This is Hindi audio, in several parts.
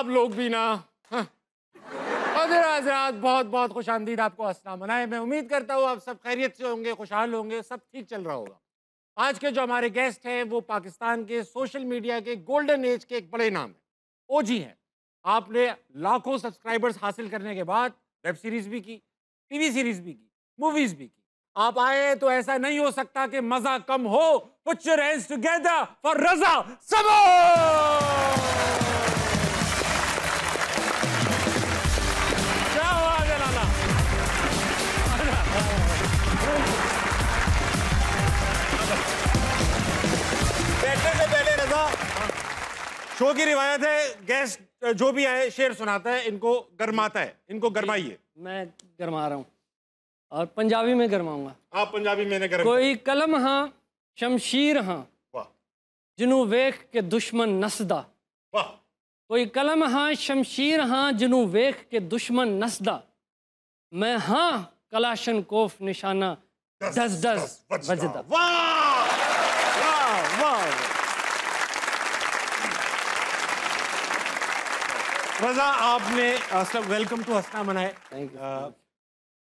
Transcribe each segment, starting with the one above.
आप लोग भी ना। हज़रात बहुत बहुत खुश आमदीद, आपको हंसना मनाए। मैं उम्मीद करता हूँ आप सब खैरियत से होंगे, खुशहाल होंगे, सब ठीक चल रहा होगा। आज के जो हमारे गेस्ट हैं वो पाकिस्तान के सोशल मीडिया के गोल्डन एज के एक बड़े नाम हैं, ओजी हैं। आपने लाखों सब्सक्राइबर्स हासिल करने के बाद वेब सीरीज भी की, टीवी सीरीज भी की, मूवीज भी की। आप आए तो ऐसा नहीं हो सकता कि मजा कम हो। Put your hands together for Raza सबो। क्या हुआ जलाला? बैठने से पहले रजा, शो की रिवायत है गेस्ट जो भी आए शेर सुनाता है, इनको गरमाता है, इनको गरमाइए। मैं गरमा रहा हूँ और पंजाबी में गरमाऊंगा। आप पंजाबी में गरम। कोई कलम हाँ शमशीर हाँ वाह जिनू वेख के दुश्मन नसदा। वाह। कोई कलम हाँ शमशीर हाँ जिनू वेख के दुश्मन नसदा। मैं हाँ कलाशन कोफ निशाना दस दस वजदा। वाह वाह वाह। रजा, आपने सब वेलकम टू हंसना मनाए।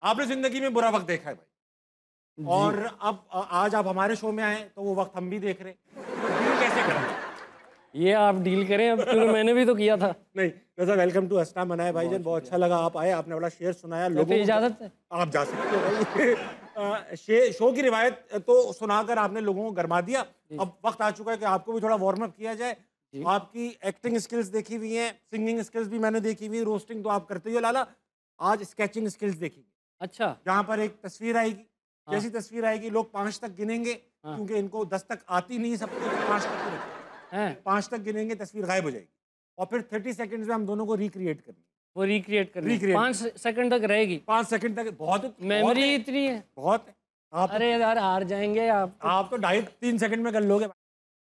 आपने जिंदगी में बुरा वक्त देखा है भाई, और अब आज आप हमारे शो में आए तो वो वक्त हम भी देख रहे हैं, तो डील कैसे करें? ये आप डील करें अब, क्योंकि मैंने भी तो किया था। नहीं रजा, वेलकम टू हंसना मनाए भाईजान, बहुत अच्छा लगा आप आए, आपने बड़ा शेर सुनाया। लोगों को इजाजत है, आप जा सकते हो भाई। शो की रिवायत तो सुनाकर आपने लोगों को गरमा दिया। अब वक्त आ चुका है कि आपको भी थोड़ा वार्म अप किया जाए। आपकी एक्टिंग स्किल्स देखी हुई हैं, सिंगिंग स्किल्स भी मैंने देखी हुई, रोस्टिंग तो आप करते ही हो लाला। आज स्केचिंग स्किल्स देखेंगे। अच्छा, जहाँ पर एक तस्वीर आएगी, जैसी तस्वीर आएगी लोग 5 तक गिनेंगे, क्योंकि इनको 10 तक आती नहीं सबको, 5 तक गिनेंगे। 5 तक गिनेंगे, तस्वीर गायब हो जाएगी, और फिर 30 सेकंड्स में हम दोनों को रिक्रिएट करनी है। वो रिक्रिएट करनी है, 5 सेकंड तक रहेगी। 5 सेकंड तक बहुत मेमोरी इतनी है, बहुत है। आप अरे यार हार जाएंगे आप तो 2.5-3 सेकंड में कर लोगे।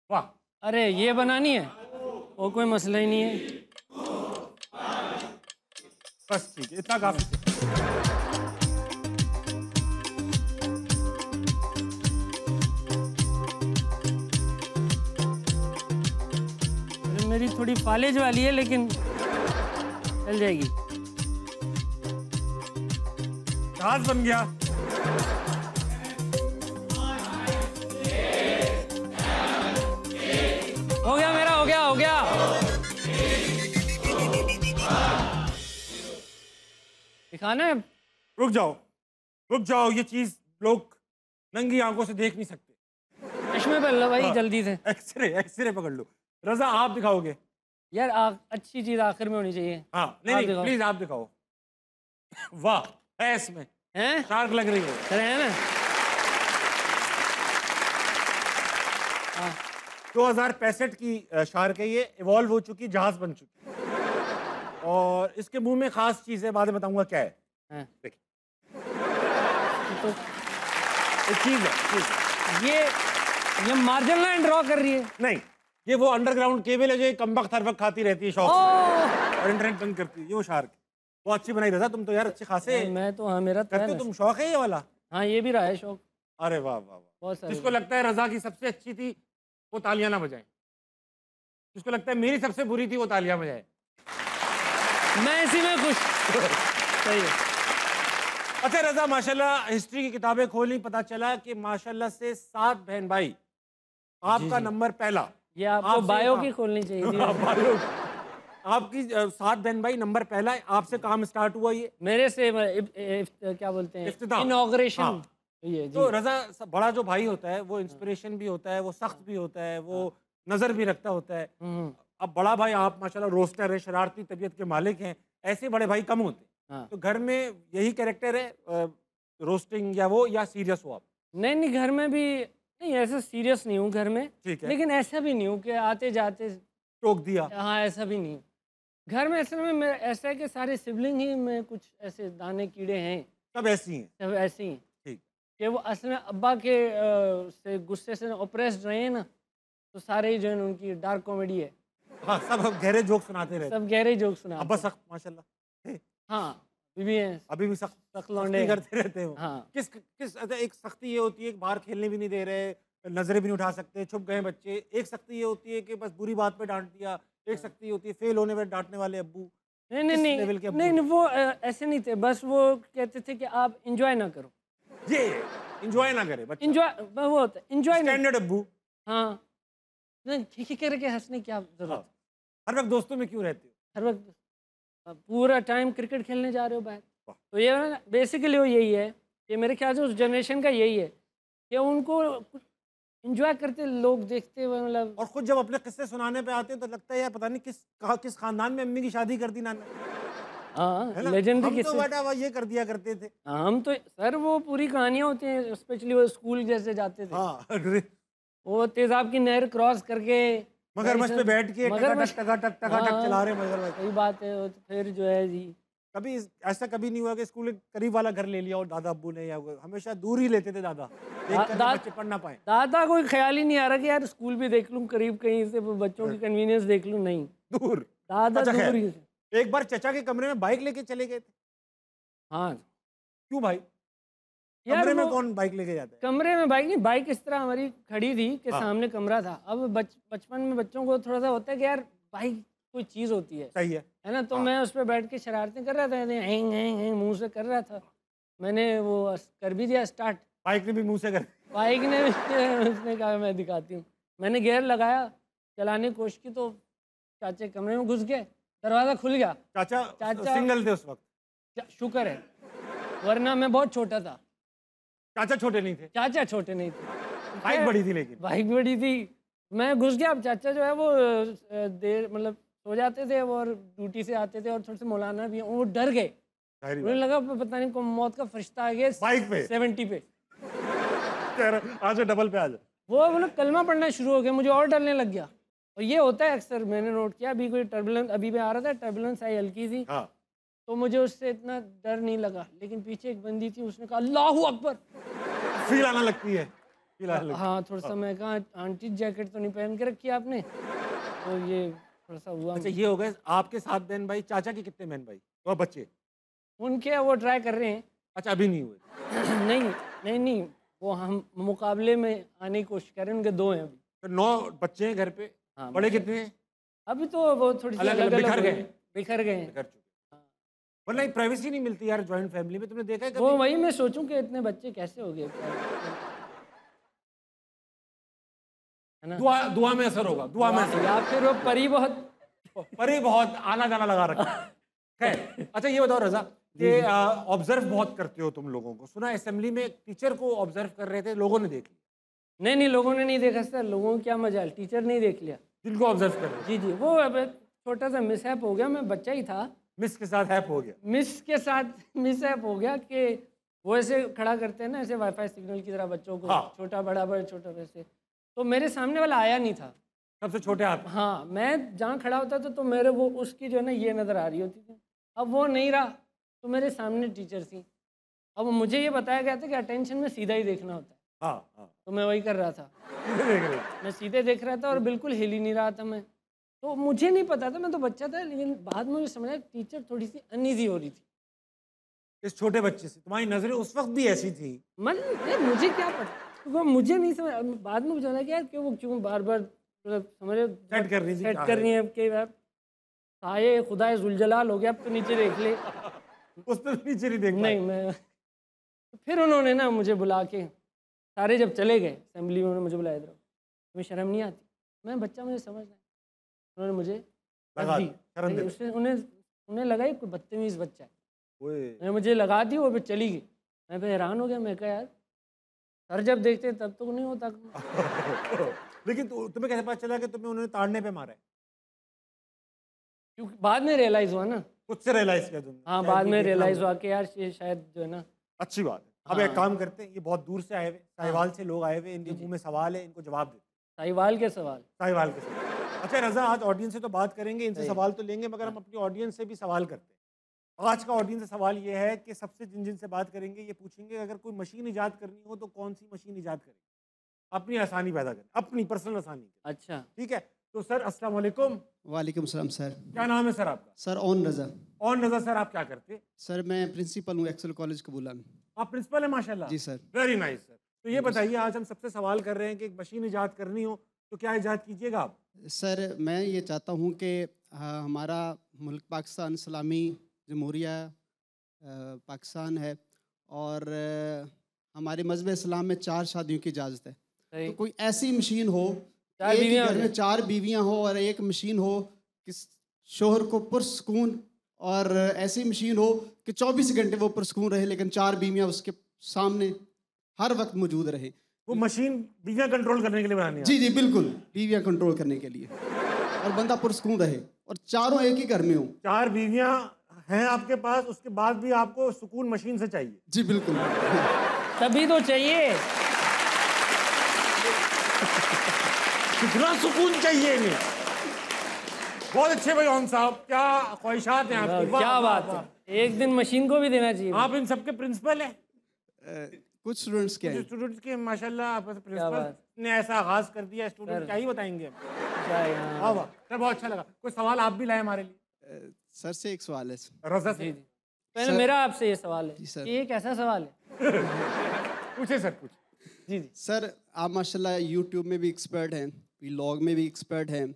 वाह। अरे ये बनानी है, वो कोई मसला ही नहीं है। बस ठीक है, इतना काफी है। मेरी थोड़ी कॉलेज वाली है लेकिन चल जाएगी। जहाज बन गया। हो गया मेरा, हो गया हो गया। दिखाना है? रुक जाओ, ये चीज लोग नंगी आंखों से देख नहीं सकते। चश्मे पहन लो भाई जल्दी से। एक्सरे पकड़ लो। रजा, आप दिखाओगे? यार अच्छी चीज आखिर में होनी चाहिए। हाँ नहीं प्लीज आप दिखाओ। वाह, है इसमें, हैं? शार्क लग रही है। अरे है ना। 2065 की शार्क है ये, इवॉल्व हो चुकी, जहाज बन चुकी, और इसके मुंह में खास चीज है, बाद में बताऊंगा क्या है। देखिए तो एक चीज है, ये मार्जिन लाइन ड्रॉ कर रही है। नहीं, ये वो अंडरग्राउंड केबल है जो कमबख्त हर वक्त खाती रहती है शौक से, और इंटरनेट बंद करती है। ये वो शार्क है, वो अच्छी बनाई रहा। तुम तो यार अच्छे खासे मैं तो, हाँ मेरा करते हो, तुम शौक है ये वाला। हाँ ये भी रहा है शौक। अरे वाह वाह वाह। बहुत जिसको लगता है रजा की सबसे अच्छी थी वो तालियां ना बजाए, जिसको लगता है मेरी सबसे बुरी थी वो तालियां बजाए। मैं इसी में खुश। सही है। अच्छा रजा, माशाल्लाह हिस्ट्री की किताबें खोली, पता चला कि माशाल्लाह से 7 बहन भाई, आपका नंबर पहला। ये आपको बायो की खोलनी चाहिए थी। बायो आपकी 7 बहन भाई नंबर पहला है। आपसे काम स्टार्ट हुआ ये मेरे से क्या बोलते हैं, इनॉग्रेशन। ये तो रजा, बड़ा जो भाई होता है वो इंस्पिरेशन भी होता है, वो सख्त भी होता है, वो नजर भी रखता होता है। अब बड़ा भाई आप माशाल्लाह रोस्टर है, शरारती तबीयत के मालिक हैं, ऐसे बड़े भाई कम होते। तो घर में यही कैरेक्टर है, रोस्टिंग या वो, या सीरियस हो आप? नहीं घर में भी नहीं, ऐसा सीरियस नहीं हूँ घर में, ठीक है, लेकिन ऐसा भी नहीं हूँ कि आते जाते टोक दिया। हाँ ऐसा भी नहीं। घर में असल में ऐसा है कि सारे सिबलिंग ही में कुछ ऐसे दाने कीड़े हैं, सब ऐसी हैं, सब ऐसे ही। ठीक, कि वो असल में अब्बा के से गुस्से से ऑप्रेस्ड रहे हैं ना, तो सारे ही जो है उनकी डार्क कॉमेडी है। हाँ, सब गहरे जोक सुनाते रहते, सब गहरे जोक सुनाते। अब्बा सख्त माशाल्लाह। हाँ भी हैं, अभी भी सख्त लौंडे करते रहते हैं। हाँ। किस एक सख्ती ये होती है कि बाहर खेलने भी नहीं दे रहे, नजरें भी नहीं उठा सकते, छुप गए बच्चे। एक सख्ती ये होती है कि बस बुरी बात पे डांट दिया, एक सख्ती होती है, फेल होने पर डांटने वाले अब्बू। नहीं नहीं किस नहीं लेवल के अब्बू नहीं हैं? नहीं, वो ऐसे नहीं थे, बस वो कहते थे कि आप इंजॉय ना करो। ये एंजॉय ना करे बच्चा, इंजॉय वो होता है इंजॉय नहीं। स्टैंडर्ड अब्बू। हाँ, नहीं खिखी करके हंसने की क्या जरूरत हाँ, है? हर वक्त दोस्तों में क्यों रहते हो? हर वक्त पूरा टाइम क्रिकेट खेलने जा रहे हो बाहर। वाह। तो ये बेसिकली वो यही है कि मेरे ख्याल से उस जनरेशन का यही है कि उनको इंजॉय करते लोग देखते हुए, मतलब और खुद जब अपने किस्से सुनाने पे आते हैं तो लगता है यार पता नहीं किस खानदान में अम्मी की शादी कर दी नाना, है हाँ ना? लेजेंडरी हम तो किस्से। बेटा वो ये कर दिया करते थे। हम तो सर वो पूरी कहानियाँ होती हैं, स्पेशली वो स्कूल जैसे जाते थे, हाँ वो तेजाब की नहर क्रॉस करके मगरमच्छ पे बैठ के मगरमच्छ, टका टक हाँ, चला रहे मगरमच्छ। सही बात है। वो तो फिर जो है जी, कभी ऐसा कभी नहीं हुआ कि स्कूल के करीब वाला घर ले लिया और दादा अब्बू ने, या हमेशा दूर ही लेते थे दादा, देख कर दा- बच्चे पढ़ ना पाए? दादा कोई ख्याल ही नहीं आ रहा कि यार स्कूल भी देख लूँ करीब कहीं से, वो बच्चों की कन्वीनियंस देख लूँ, नहीं, दूर। दादा अच्छा दूर खैर, ही से। एक बार चचा के कमरे में बाइक लेके चले गए थे, हाँ क्यों भाई? यार कमरे में वो कौन बाइक लेके जाता है? कमरे में बाइक नहीं, बाइक इस तरह हमारी खड़ी थी कि हाँ। सामने कमरा था। अब बचपन में बच्चों को थोड़ा सा होता है कि यार बाइक कोई चीज़ होती सही है। है ना? तो हाँ। मैं उस पर बैठ के शरारतें कर रहा था, हैंग हैंग हैंग मुंह से कर रहा था। मैंने वो कर भी दिया स्टार्ट, बाइक ने भी मुंह से कर बाइक ने उसने कहा मैं दिखाती हूँ। मैंने गियर लगाया, चलाने की कोशिश की तो चाचे कमरे में घुस गए, दरवाज़ा खुल गया। चाचा सिंगल थे उस वक्त? शुक्र है, वरना मैं बहुत छोटा था। चाचा छोटे नहीं थे? चाचा छोटे नहीं थे, बाइक बड़ी थी लेकिन। बाइक बड़ी थी। मैं घुस गया। अब चाचा जो है वो देर मतलब सो जाते थे और ड्यूटी से आते थे और थोड़े से मौलाना भी हैं, वो डर गए। जाहिर उन्हें बात। लगा पता नहीं कौन मौत का फरिश्ता आ गया बाइक पे? 70 पे। कह रहा, आ जाओ डबल पे आ जाओ। वो मतलब कलमा पढ़ना शुरू हो गया, मुझे और डरने लग गया। और ये होता है अक्सर, मैंने नोट किया। अभी कोई टर्बुलेंस अभी भी आ रहा था, टर्बुलेंस आई हल्की सी, हाँ, तो मुझे उससे इतना डर नहीं लगा। लेकिन पीछे एक बंदी थी, उसने कहा अल्लाहू अकबर। फील आना लगती है, फील आना लगती है। हाँ थोड़ा सा, मैं कहा आंटी जैकेट तो नहीं पहन के रखी आपने, तो ये थोड़ा सा हुआ। अच्छा ये हो गए आपके 7 बहन भाई, चाचा के कितने बहन भाई और बच्चे? उनके वो ट्राई कर रहे हैं। अच्छा अभी नहीं हुए? नहीं नहीं नहीं, वो हम मुकाबले में आने की कोशिश कर रहे हैं। उनके 2 हैं अभी। तो 9 बच्चे हैं घर पे। हाँ, बड़े बच्चे। कितने हैं? अभी तो वो थोड़ी सी अलग अलग अलग बिखर हो गए? गए, बिखर गए हैं। घर चुके। वरना एक प्राइवेसी नहीं मिलती यार जॉइंट फैमिली में, तुमने देखा है वो कभी? वही मैं सोचूं कि इतने बच्चे कैसे हो गए, है ना? दुआ में असर होगा, दुआ में असर। या फिर वो परी बहुत पर ही बहुत आना जाना लगा रखा है। खैर, अच्छा ये बताओ रजा कि ऑब्जर्व बहुत करते हो तुम लोगों को, सुना असेंबली में एक टीचर को ऑब्जर्व कर रहे थे, लोगों ने देख लिया। नहीं नहीं, लोगों ने नहीं देखा सर, लोगों को क्या मजाल, टीचर नहीं देख लिया। जिनको ऑब्जर्व कर रहे थे, जी जी, वो अब छोटा सा मिसहैप हो गया, मैं बच्चा ही था। मिस के साथ हैप हो गया। मिस के साथ मिसहैप हो गया कि वो ऐसे खड़ा करते हैं ना, ऐसे वाईफाई सिग्नल की तरह बच्चों को, हाँ। छोटा बड़ा बड़ा छोटा वैसे। तो मेरे सामने वाला आया नहीं था। सबसे छोटे आप? हाँ, मैं जहाँ खड़ा होता था तो मेरे वो उसकी जो है ना ये नज़र आ रही होती थी। अब वो नहीं रहा तो मेरे सामने टीचर थी। अब मुझे ये बताया गया था कि अटेंशन में सीधा ही देखना होता है, हाँ हाँ, तो मैं वही कर रहा था। सीधे देख रहे थे। मैं सीधे देख रहा था और बिल्कुल हिल ही नहीं रहा था मैं। तो मुझे नहीं पता था, मैं तो बच्चा था, लेकिन बाद में मुझे समझा टीचर थोड़ी सी अनईजी हो रही थी। इस छोटे बच्चे से तुम्हारी नजरें उस वक्त भी ऐसी थी? मन यार मुझे क्या पता, वो मुझे नहीं समझ। बाद में मुझे लगा कि यार कि वो क्यों बार बार मतलब समझ सेट कर रही थी, सेट क्या कर है? रही है कि यार साये खुदाए जुलजलाल हो गया, अब तो नीचे देख ले। उस पर नीचे नहीं देख नहीं मैं तो फिर उन्होंने ना मुझे बुला के, सारे जब चले गए असेंबली में, उन्होंने मुझे बुलाया, इधर आओ, तुम्हें शर्म नहीं आती? मैं बच्चा, मुझे समझ नहीं। उन्होंने मुझे लगा दी। दी, शर्म दे दी। उसने उन्हें लगा ये कोई बदतमीज़ बच्चा है। ओए, मैंने मुझे लगा दी, वो फिर चली गई। मैं फिर हैरान हो गया, मैं कहा यार सर जब देखते तब तो नहीं होता। लेकिन तुम्हें कैसे पता चला कि तुम्हें उन्होंने ताड़ने पे मारा है? क्योंकि बाद में रियलाइज़ हुआ ना। खुद से रियलाइज किया तुमने? हाँ, शायद बाद ये में देखना रियलाइज़ होगा। हुआ कि यार ये शायद जो है ना। अच्छी बात है। अब हाँ। एक काम करते हैं, ये बहुत दूर से आए हुए, साहिवाल से लोग आए हुए, इनके मुंह में सवाल है, इनको जवाब दे। साहिवाल के सवाल। साहिवाल के सवाल। अच्छा रजा, आज ऑडियंस से तो बात करेंगे, इनसे सही। सवाल तो लेंगे, मगर हम अपनी ऑडियंस से भी सवाल करते हैं। आज का ऑडियंस से सवाल ये है कि सबसे जिन जिन से बात करेंगे ये पूछेंगे अगर कोई मशीन इजाद करनी हो तो कौन सी मशीन इजाद करेंगे? अपनी आसानी पैदा करें, अपनी पर्सनल आसानी। अच्छा, ठीक है, तो सर अस्सलाम वालेकुम। वालेकुम सलाम सर। क्या नाम है सर आपका? सर ओन रज़ा। और नजर सर आप क्या करते? सर मैं प्रिंसिपल हूँ एक्सेल कॉलेज कबूला में। आप प्रिंसिपल है माशाल्लाह। जी सर। Very nice sir. तो ये बताइए, आज हम सबसे सवाल कर रहे हैं कि एक मशीन इजाद करनी हो तो क्या इजाद कीजिएगा आप? सर मैं ये चाहता हूँ कि हमारा मुल्क पाकिस्तान इस्लामी जमहूरिया पाकिस्तान है और हमारे मज़हब इस्लाम में 4 शादियों की इजाज़त है। सही। तो कोई ऐसी मशीन हो, 4 एक ही बीवियां हो घर में जाएं। 4 बीवियां हो और एक मशीन हो कि शोहर को पुरसकून, और ऐसी मशीन हो कि 24 घंटे वो पुरसकून रहे लेकिन 4 बीवियां उसके सामने हर वक्त मौजूद रहे। वो मशीन बीवियां कंट्रोल करने के लिए बनानी है। जी जी बिल्कुल, बीवियां कंट्रोल करने के लिए और बंदा पुरसकून रहे और चारों एक ही घर में हो। 4 बीवियां हैं आपके पास, उसके बाद भी आपको सुकून मशीन से चाहिए। जी बिल्कुल। तभी तो चाहिए। कितना सुकून चाहिए इन्हें। बहुत अच्छे भाई ओम साहब, क्या ख्वाहिशात हैं आपकी। वाह, क्या वाह, बात वाह। है, एक दिन मशीन को भी देना चाहिए। आप इन सबके प्रिंसिपल हैं। कुछ स्टूडेंट्स क्या हैं? स्टूडेंट्स के माशाल्लाह आप प्रिंसिपल बात। ने ऐसा आगाज कर दिया, स्टूडेंट सर। क्या ही बताएंगे हम। क्या है यहाँ? वाह वाह सर, बहुत अच्छा लगा। कोई सवाल आप भी लाए हमारे लिए? सर से एक सवाल है। रोजा जी से जी। पहले सर- मेरा आपसे ये सवाल है जी सर। कि ये कैसा सवाल है? पूछे सर, पूछ। जी जी। सर आप माशाल्लाह यूट्यूब में भी एक्सपर्ट हैं, व्लॉग में भी एक्सपर्ट हैं,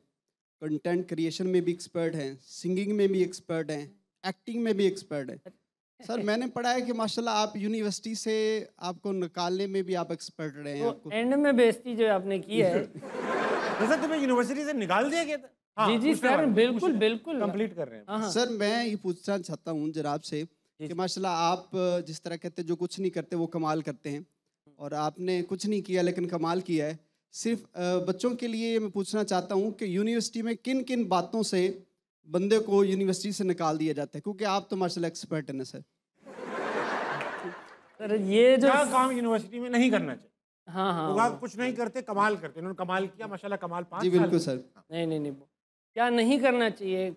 कंटेंट क्रिएशन में भी एक्सपर्ट हैं, सिंगिंग में भी एक्सपर्ट हैं, एक्टिंग में भी एक्सपर्ट हैं। सर मैंने पढ़ा है कि माशाल्लाह आप यूनिवर्सिटी से आपको निकालने में भी आप एक्सपर्ट रहे हैं। तो आपको एंड में बेइज्जती जो आपने की है। रोजा तुम्हें यूनिवर्सिटी से निकाल दिया गया था? जी जी सर, बिल्कुल बिल्कुल। कंप्लीट कर रहे हैं। हाँ हाँ। सर मैं ये पूछना चाहता हूँ जनाब से कि माशाल्लाह आप जिस तरह कहते हैं जो कुछ नहीं करते वो कमाल करते हैं, और आपने कुछ नहीं किया लेकिन कमाल किया है। सिर्फ बच्चों के लिए मैं पूछना चाहता हूँ कि यूनिवर्सिटी में किन किन बातों से बंदे को यूनिवर्सिटी से निकाल दिया जाता है, क्योंकि आप तो माशाल्लाह एक्सपर्ट हैं ना सर। सर ये जो क्या काम यूनिवर्सिटी में नहीं करना चाहिए? हाँ हाँ। लोग आप कुछ नहीं करते, कमाल करते। इन्होंने कमाल किया माशाल्लाह, कमाल 5 जी साल बिल्कुल में। सर। नहीं नहीं नहीं, क्या नहीं करना चाहिए?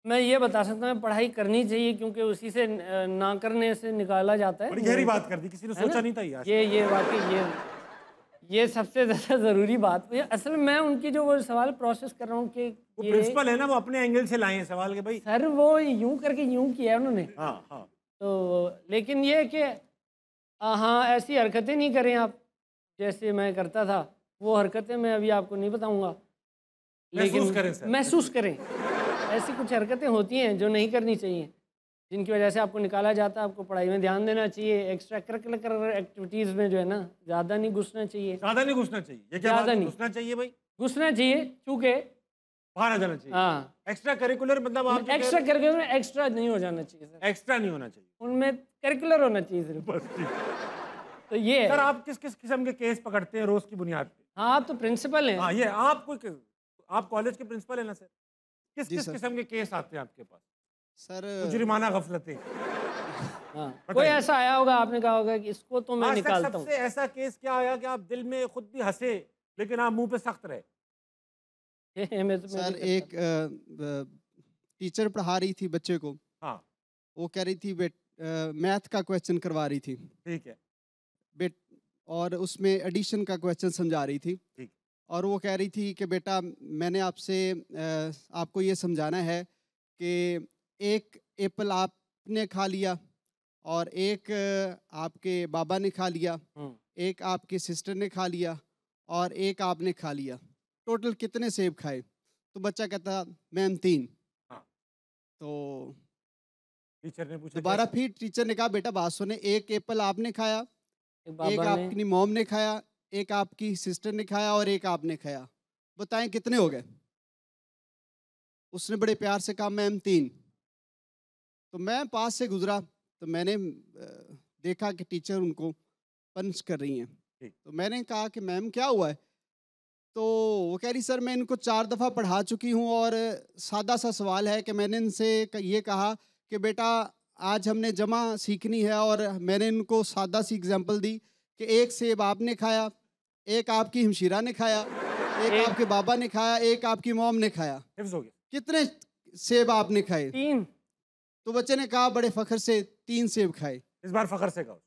मैं ये बता सकता हूँ पढ़ाई करनी चाहिए, क्योंकि उसी से ना करने से निकाला जाता है। बड़ी गहरी बात कर दी, किसी ने है ना? सोचा नहीं था यार। ये वाकई ये सबसे ज़्यादा ज़रूरी बात है। असल में मैं उनकी जो वो सवाल प्रोसेस कर रहा हूँ कि वो ये प्रिंसिपल है ना, वो अपने एंगल से लाए हैं सवाल के भाई। सर वो यूं करके यूं किया है उन्होंने। हाँ हाँ। तो लेकिन ये कि हाँ ऐसी हरकतें नहीं करें आप जैसे मैं करता था। वो हरकतें मैं अभी आपको नहीं बताऊंगा, महसूस करें सर। महसूस करें। ऐसी कुछ हरकतें होती हैं जो नहीं करनी चाहिए, जिनकी वजह से आपको निकाला जाता है। आपको पढ़ाई में ध्यान देना चाहिए, एक्स्ट्रा करिकुलर एक्टिविटीज़ में जो है ना ज़्यादा नहीं घुसना चाहिए। ज्यादा नहीं घुसना चाहिए। ये क्या ज्यादा बात है? नहीं। घुसना चाहिए भाई, घुसना चाहिए चूँकि बाहर आ जाना चाहिए। हाँ एक्स्ट्रा करिकुलर मतलब आप एक्स्ट्रा करिकुलर में एक्स्ट्रा नहीं हो जाना चाहिए सर, एक्स्ट्रा नहीं होना चाहिए। उनमें करिकुलर होना चाहिए सिर्फ। बस ठीक। तो ये है। सर आप किस किस किस्म के केस पकड़ते हैं रोज की बुनियाद पे? हाँ आप तो प्रिंसिपल हैं। हाँ ये आप कॉलेज के प्रिंसिपल है ना सर? किस जी किस सर। किस्म के केस आते हैं आपके पास? सर जुर्माना गफलतें। हाँ कोई बताइए। ऐसा आया होगा आपने कहा होगा कि इसको तो मैं आज तक निकालता हूँ। सबसे ऐसा केस क्या आया कि आप दिल में खुद भी हंसे लेकिन आप मुंह पे सख्त रहे? मैं तो सर एक टीचर पढ़ा रही थी बच्चे को, हाँ वो कह रही थी मैथ का क्वेश्चन करवा रही थी ठीक है। बेट, और उसमें एडिशन का क्वेश्चन समझा रही थी। ठीक। और वो कह रही थी कि बेटा मैंने आपसे आपको ये समझाना है कि एक एप्पल आपने खा लिया और एक आपके बाबा ने खा लिया, एक आपकी सिस्टर ने खा लिया और एक आपने खा लिया, टोटल कितने सेब खाए? तो बच्चा कहता मैम 3। हाँ। तो टीचर ने पूछा दोबारा फिर टीचर ने कहा बेटा बात सुने, एक एप्पल आपने खाया, एक बाबा ने आपकी मॉम ने खाया, एक आपकी सिस्टर ने खाया और एक आपने खाया, बताएं कितने हो गए? उसने बड़े प्यार से कहा मैम 3। तो मैं पास से गुजरा तो मैंने देखा कि टीचर उनको पंच कर रही हैं। तो मैंने कहा कि मैम क्या हुआ है? तो वो कह रही सर मैं इनको 4 दफ़ा पढ़ा चुकी हूँ और सादा सा सवाल है कि मैंने इनसे ये कहा कि बेटा आज हमने जमा सीखनी है, और मैंने इनको सादा सी एग्जांपल दी कि एक सेब आपने खाया, एक आपकी हमशीरा ने खाया, एक आपके बाबा ने खाया, एक आपकी मॉम ने खाया, हिफ्ज हो गया। कितने सेब आपने खाए? 3। तो बच्चे ने कहा बड़े फख्र से 3 सेब खाए। इस बार फखर से कहो।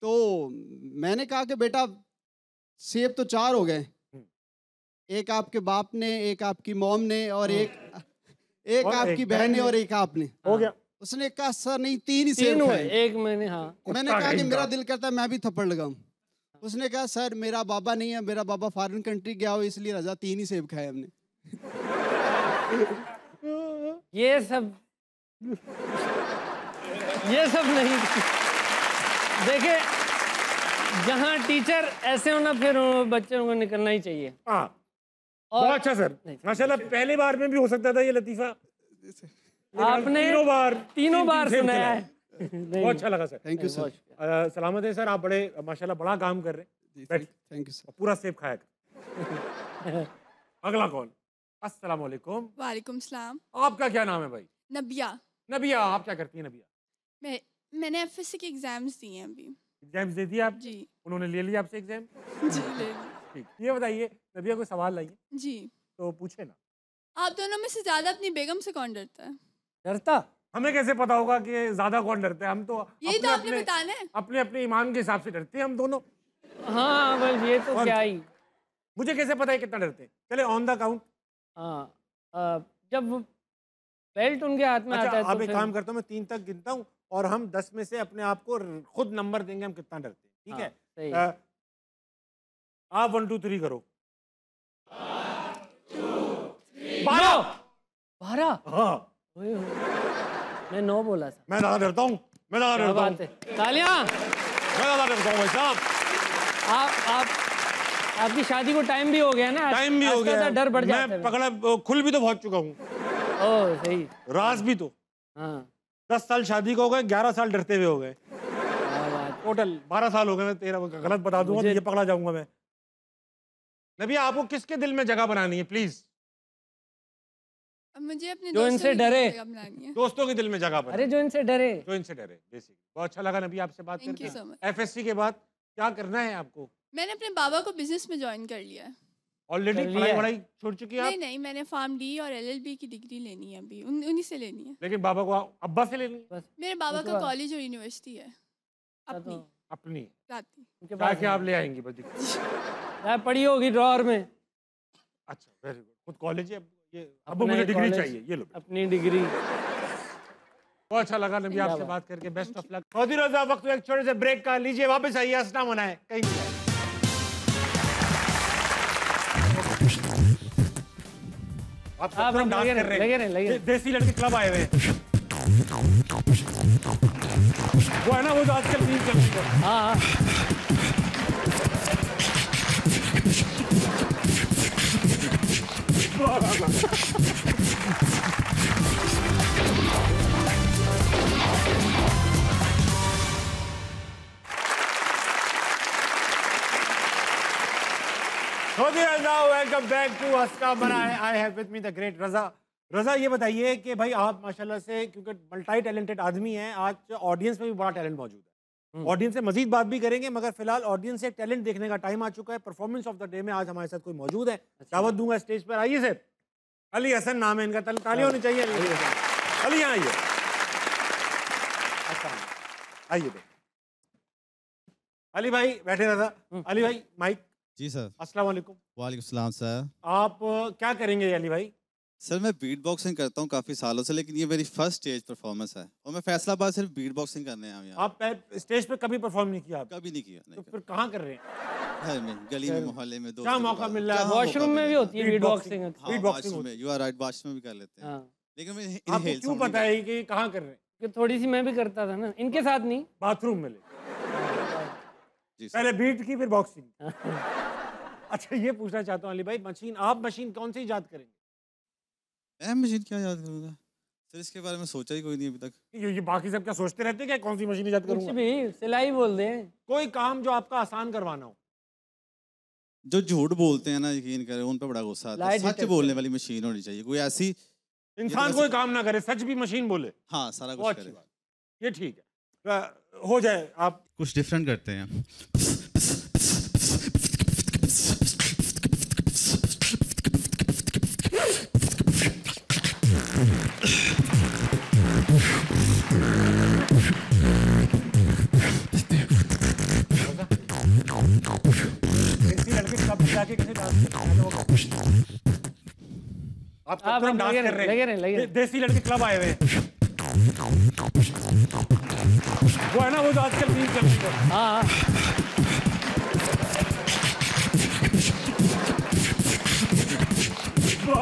तो मैंने कहा कि बेटा सेब तो 4 हो गए, एक आपके बाप ने, एक आपकी मॉम ने और एक और आपकी एक बहन ने बहन और एक आपने। हो गया। उसने कहा सर नहीं 3 ही 3 सेब हुए, खाए। एक मैंने। हाँ मैंने कुत्ता कहा कि कहीं मेरा का। दिल करता है मैं भी थप्पड़ लगाऊं। उसने कहा सर मेरा बाबा नहीं है, मेरा बाबा फॉरेन कंट्री गया हो इसलिए रजा 3 ही सेब खाए हमने। ये सब नहीं। देखिए, जहाँ टीचर ऐसे हो ना, फिर बच्चों को निकलना ही चाहिए। हाँ, और बहुत अच्छा सर, माशाल्लाह। पहली बार में भी हो सकता था ये लतीफा, आपने तीनों बार सुनाया है। बहुत अच्छा लगा सर। Thank you sir. सलामत है सर, आप बड़े माशाल्लाह बड़ा काम कर रहे हैं। Thank you sir. पूरा सेब खाया कर। अगला कौन? अस्सलाम वालेकुम। वालेकुम सलाम। आपका क्या नाम है भाई? नबिया। नबिया, आप क्या करती हैं नबिया? मैंने एफएससी के एग्जाम्स दिए हैं अभी। एग्जाम्स दे दिए आप? जी। उन्होंने ले लिया आपसे एग्जाम? जी ले ली। ठीक, ये बताइए नबिया, कोई सवाल लाइए जी। तो पूछे ना। आप दोनों में से ज्यादा अपनी बेगम से कौन डरता है? डरता? हमें कैसे पता होगा कि ज्यादा कौन डरता है? हम तो यही तो आपने बताना है। अपने अपने ईमान के हिसाब से डरते हैं हम दोनों। हाँ बस ये तो क्या ही। मुझे कैसे पता है कितना डरते हैं? चले ऑन द काउंट। हाँ, जब बेल्ट उनके हाथ में आता है आप तो एक काम करता हूँ, मैं 3 तक गिनता हूँ और हम 10 में से अपने आप को खुद नंबर देंगे हम कितना डरते हैं, ठीक हाँ, है? सही। आप 1 2 3 करो। 12। हाँ, मैं 9 बोला था। मैं ज्यादा डरता हूँ, मैं ज्यादा क्या डरता हूँ, बात है, तालियां। मैं ज्यादा डरता हूँ भाई साहब। आपकी शादी को टाइम भी हो गया ना? टाइम भी हो गया, डर बढ़ जाता है। मैं पकड़ा खुल भी तो बहुत चुका हूँ। ओह सही। राज भी तो। हाँ 10 साल शादी को हो गए, 11 साल डरते हुए हो गए, क्या बात। टोटल 12 साल हो गए। मैं तेरा गलत बता दूंगा तो ये पकड़ा जाऊंगा मैं। नबिया, आपको किसके दिल में जगह बनानी है प्लीज? मुझे अपने जो इनसे डरे। दोस्तों के दिल में जगह बनानी। अरे जो इनसे डरे। जो इनसे डरे, बेसिकली। बहुत अच्छा लगा नबी आपसे बात Thank you करके। so much. एफएससी के बाद क्या करना है आपको? मैंने अपने बाबा को बिजनेस में ज्वाइन कर लिया है। ऑलरेडी कर लिया है। पढ़ाई छोड़ चुकी है आप? नहीं, मैंने फार्म डी और एलएलबी की डिग्री लेनी है अभी, उन्हीं से लेनी है। लेकिन बाबा को अब्बा से लेनी है? बस मेरे बाबा उनके का बाद- कॉलेज और यूनिवर्सिटी है अपनी, अपनी राती। उनके जाके पास आप ले आएंगी बस दिक्कत। है। पड़ी होगी ड्रॉअर में अच्छा, वेरी गुड। खुद कॉलेज है ये। अब अपना मुझे एक डिग्री कॉलेज, चाहिए, ये लो। अपनी डिग्री। बहुत अच्छा लगा नबी आपसे बात करके। Best of luck. सऊदी रोजा वक्त एक छोटे से ब्रेक का लीजिए, वापस आइए, हंसना मनाए कहीं नहीं जाए। आप सब तरफ डांस कर रहे हैं। देसी लड़के क्लब आए हुए हैं। वो है ना, वो जो आजकल रील चल रही है। हाँ welcome back to Hansna Mana. I have with me the great Raza. Raza, ये बताइए कि भाई आप माशाल्लाह से, क्योंकि मल्टी टैलेंटेड आदमी हैं, आज ऑडियंस में भी बड़ा टैलेंट मौजूद है। ऑडियंस से मजीद बात भी करेंगे, मगर फिलहाल ऑडियंस से टैलेंट देखने का टाइम आ चुका है। परफॉर्मेंस ऑफ द डे में आज हमारे साथ कोई मौजूद है, दावत दूंगा स्टेज पर। आइए सर। अली हसन नाम है इनका, ताली होनी चाहिए। अली यहाँ आइए। आइए अली भाई, बैठे रजा। अली भाई माइक। जी सर। अस्सलाम वालेकुम। वालेकुम सलाम सर। आप क्या करेंगे अली भाई? सर मैं बीट बॉक्सिंग करता हूँ काफ़ी सालों से, लेकिन ये मेरी फर्स्ट स्टेज परफॉर्मेंस है और मैं फैसलाबाद सिर्फ बीट बॉक्सिंग करने आया हूँ यहाँ। आप स्टेज पे कभी परफॉर्म नहीं किया? कभी नहीं किया। तो फिर कहाँ कर रहे हैं? घर में, गली में, मोहल्ले में। क्या मौका मिल रहा है? वॉशरूम में भी होती है बीट बॉक्सिंग। बीट बॉक्सिंग में, यू आर राइट, वॉशरूम में भी कर लेते हैं। लेकिन मैं आपको क्यों पता है कि कहाँ कर रहे हैं? कि थोड़ी सी मैं भी करता था ना, इनके साथ नहीं, बाथरूम में ले। पहले बीट की फिर बॉक्सिंग। अच्छा, ये पूछना चाहता हूँ अली भाई, आप मशीन कौन सी इजाद करेंगे? मैं मशीन क्या याद करूँगा सर, इसके बारे में सोचा ही कोई नहीं अभी तक। ये बाकी सब क्या सोचते रहते हैं क्या कौन सी मशीन इजाद कुछ करूंगा? भी सिलाई बोल दें। कोई काम जो आपका आसान करवाना हो। जो झूठ बोलते हैं ना, यकीन करें, उन पे बड़ा गुस्सा आता है। सच बोलने वाली मशीन होनी चाहिए, कोई ऐसी इंसान कोई काम ना करे, सच भी मशीन बोले। हाँ, सारा वो कुछ अच्छी करे। बात, ये ठीक है। हो जाए। आप कुछ डिफरेंट करते हैं। आप सब डांस कर रहे हैं। देसी लड़के क्लब आए हुए हैं। वो है ना, वो जो आजकल रील चल रही है। हाँ सम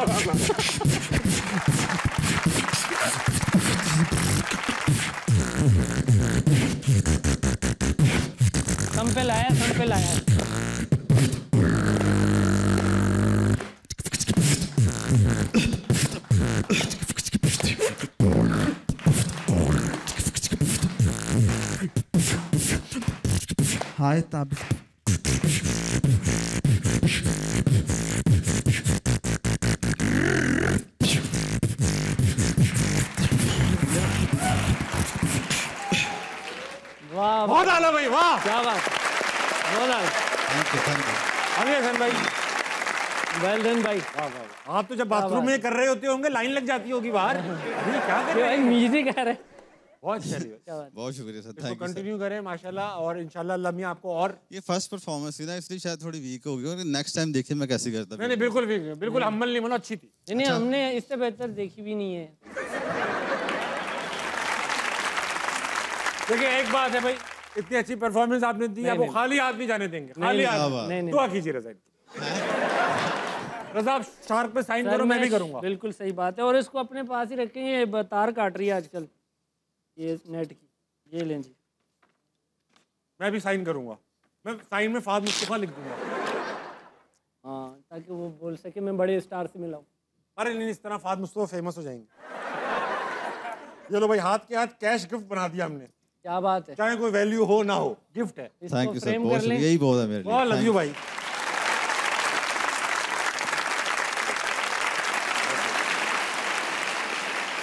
पे लाया, सम पे लाया। हाय तब वाह बहुत आला भाई, वाह। क्या बात, बहुत आला। Thank you. आगे हसन भाई, वेल डन भाई। वाह वाह। आप तो जब बाथरूम में कर रहे होते होंगे लाइन लग जाती होगी बाहर। अभी क्या कर रहे भाई हैं? म्यूजिक आ रहा है। बहुत चलिए, क्या बात। बहुत शुक्रिया सर, इसको थैंक यू सर। कंटिन्यू करें माशाल्लाह, और इंशाल्लाह अल्लाह मियां आपको और ये फर्स्ट परफॉर्मेंस थी ना, इसलिए शायद थोड़ी वीक होगी, और नेक्स्ट टाइम देखिए मैं कैसे करता नहीं बिल्कुल भी बिल्कुल अम्मल नहीं बोला, अच्छी थी। नहीं हमने इससे बेहतर देखी भी नहीं है। देखिए एक बात है भाई, इतनी अच्छी परफॉर्मेंस आपने दी, अब वो खाली हाथ नहीं जाने देंगे, खाली हाथ। नहीं नहीं दुआ कीजिए रजा। रजा आप शार्क पे साइन करो, मैं भी करूंगा। बिल्कुल सही बात है, और इसको अपने पास ही रखें। ये तार काट रही है आजकल ये नेट की। ये लें जी, मैं भी साइन करूंगा, मैं साइन में फाद मुस्तफा लिख दूंगा। हाँ, ताकि वो बोल सके मैं बड़े स्टार से मिला हूँ। अरे नहीं, इस तरह फाद मुस्तफा फेमस हो जाएंगे। ये लो भाई, हाथ के हाथ कैश गिफ्ट बना दिया हमने। क्या बात है, चाहे कोई वैल्यू हो ना हो, गिफ्ट है। थैंक इसको यू सर, फ्रेम बहुत कर लें। शुक्रिया, यही बहुत है मेरे लिए। बहुत लव Thank यू you। भाई।